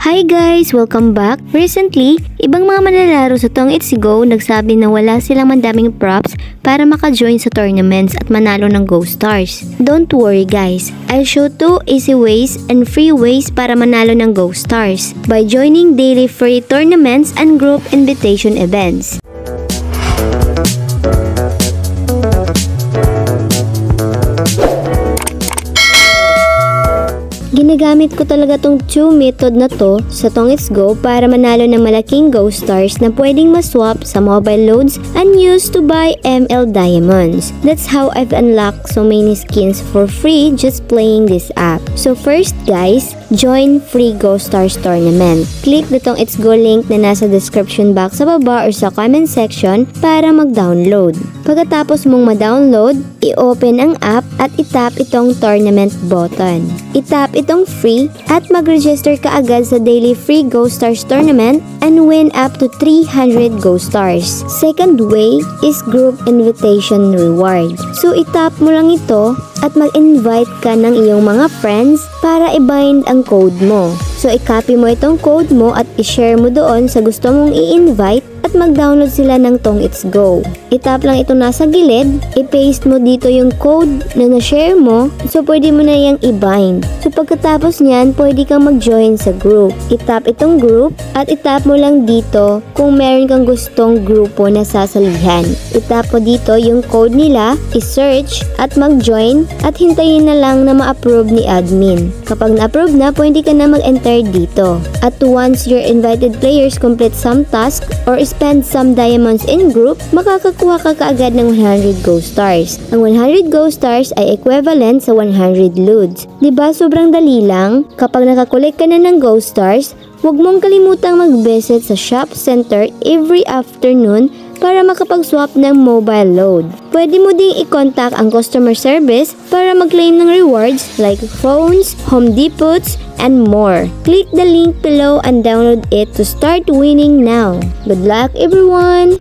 Hi guys! Welcome back! Recently, ibang mga manlalaro sa Tong It's Go nagsabi na wala silang mandaming props para maka-join sa tournaments at manalo ng Go Stars. Don't worry guys, I'll show 2 easy ways and free ways para manalo ng Go Stars by joining daily free tournaments and group invitation events. Ginagamit ko talaga tong 2 method na to sa Tong It's Go para manalo ng malaking Go Stars na pwedeng maswap sa mobile loads and use to buy ML Diamonds. That's how I've unlocked so many skins for free just playing this app. So first guys, join free Go Stars tournament. Click the Tong It's Go link na nasa description box sa baba or sa comment section para mag-download. Pagkatapos mong ma-download, i-open ang app at itap itong tournament button. Itap itong free at mag-register ka agad sa daily free Go Stars tournament and win up to 300 Go Stars. Second way is group invitation reward. So itap mo lang ito at mag-invite ka ng iyong mga friends para i-bind ang code mo. So i-copy mo itong code mo at i-share mo doon sa gusto mong i-invite at mag-download sila ng Tong It's Go. Itap lang ito nasa gilid, i-paste mo dito yung code na na-share mo, so pwede mo na yung i-bind. So pagkatapos niyan, pwede kang mag-join sa group. Itap itong group at itap mo lang dito kung meron kang gustong grupo na sasalihan. Itap mo dito yung code nila, i-search at mag-join at hintayin na lang na ma-approve ni admin. Kapag na-approve na, pwede ka na mag-enter dito. At once your invited players complete some task or spend some diamonds in group, makakakuha ka kaagad ng 100 Go Stars. Ang 100 Go Stars ay equivalent sa 100 loads. Diba sobrang dali lang? Kapag nakakolect ka na ng Go Stars, huwag mong kalimutang mag-visit sa shop center every afternoon para makapag-swap ng mobile load. Pwede mo ding i-contact ang customer service para mag-claim ng rewards like phones, Home Depots, and more. Click the link below and download it to start winning now. Good luck everyone!